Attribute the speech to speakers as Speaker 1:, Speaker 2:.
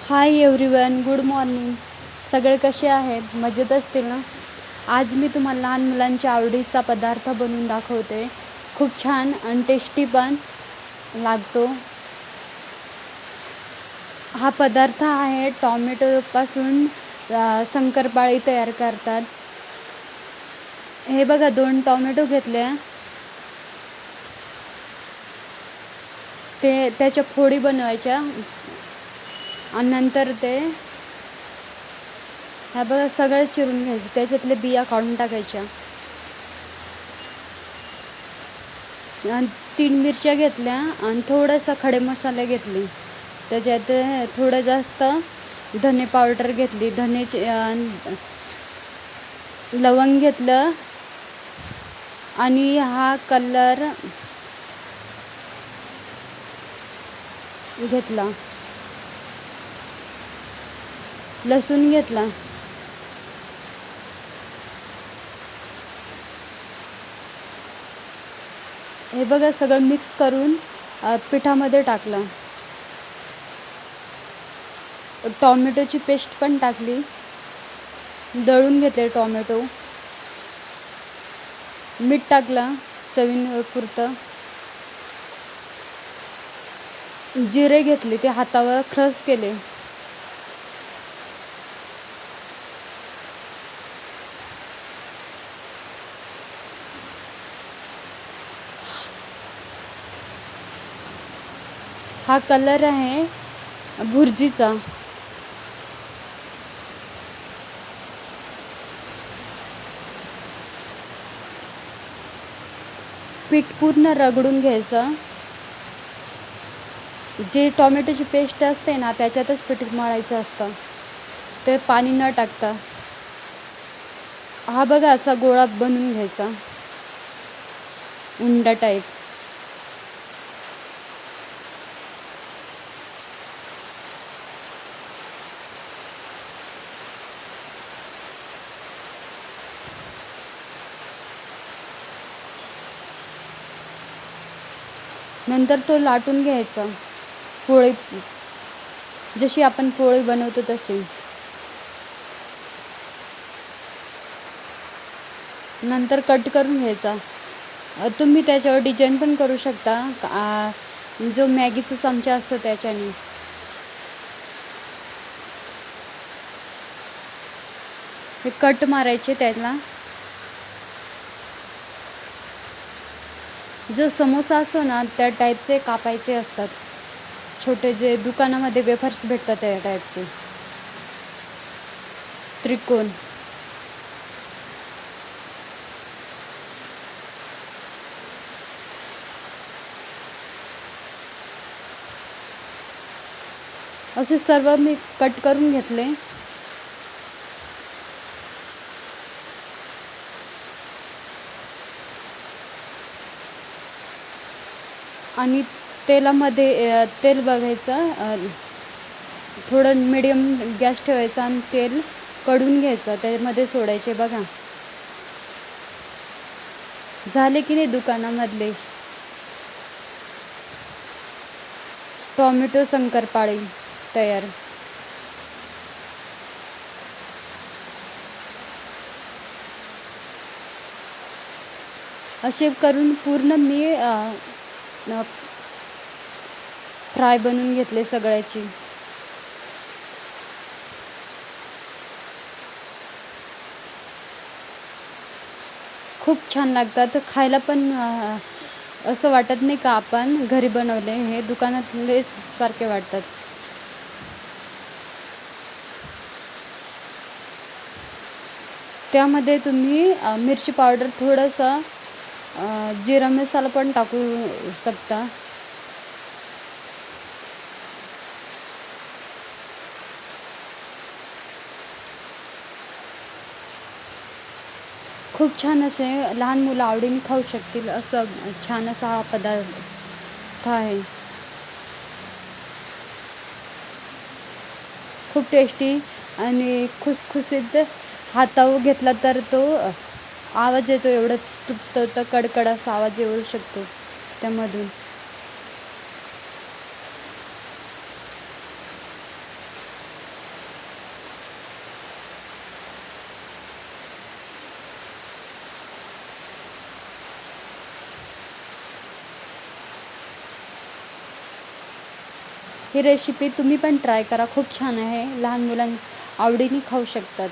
Speaker 1: Hi everyone, good morning. सगळे कसे आहेत? मजेत असतील ना? आज मी तुम्हाला लहान मुलांच्या आवडीचा पदार्थ बनवून दाखवते. खूप छान आणि टेस्टी पण लागतो. हा पदार्थ आहे टॉमॅटोपासून शंकरपाळी तयार करतात. हे बघा, 2 टॉमॅटो घेतले, त्याच्या फोडी बनवायच्या आणि नंतर ह्या बघा सगळं चिरून घ्यायचं, त्याच्यातले बिया काढून टाकायच्या. आणि 3 मिरच्या घेतल्या आणि थोडंसं खडे मसाले घेतले. त्याच्यात थोडं जास्त धने पावडर घेतली, धनेचे लवंग घेतलं आणि हा कलर घेतला, लसूण घेतला. हे बघा सगळं मिक्स करून पिठामध्ये टाकलं. टॉमॅटोची पेस्ट पण टाकली, दळून घेतले टॉमॅटो. मीठ टाकलं चवीपुरतं. जिरे घेतले, ते हातावर क्रश केले. हा कलर आहे भुर्जीचा. पीठ पूर्ण रगडून घ्यायचं. जे टॉमॅटोची पेस्ट असते ना, त्याच्यातच पीठ मळायचं असतं, ते पाणी न टाकता. हा बघा असा गोळा बनवून घ्यायचा, उंडा टाईप. नंतर तो लाटून घ्यायचा, पोळी जशी आपण पोळी बनवतो तशी. नंतर कट करून घ्यायचा. तुम्ही त्याच्यावर डिझाईन पण करू शकता, जो मॅगीचा चमचा असतो त्याच्याने. हे कट मारायचे त्याला. जो समोसा असतो ना, त्या टाईपचे कापायचे असतात. छोटे जे दुकानामध्ये वेफर्स भेटतात त्या टाईपचे त्रिकोण. असे सर्व मी कट करून घेतले. आणि तेलामध्ये तेल बघायचं, थोडं मिडियम गॅस ठेवायचा आणि तेल कढून घ्यायचं, त्यामध्ये सोडायचे. बघा झाले की नाही दुकानामधले टॉमॅटो शंकरपाळी तयार. असे करून पूर्ण मी फ्राय बनवून घेतले सगळ्याची. खूप छान लागतात खायला पण. असं वाटत नाही का आपण घरी बनवले, हे दुकानातले सारखे वाटतात. त्यामध्ये तुम्ही मिरची पावडर, थोडंसं जिरा मसाला पण टाकू शकता. खूप छान असे लहान मुलं आवडीने खाऊ शकतील, असं छान असा हा पदार्थ आहे. खूप टेस्टी आणि खुसखुशीत. हातावर घेतला तर तो आवाज येतो, एवढं तुटतं तर कडकड असा आवाज येऊ शकतो त्यामधून. ही रेसिपी तुम्ही पण ट्राय करा, खूप छान आहे. लहान मुलां आवडीने खाऊ शकतात.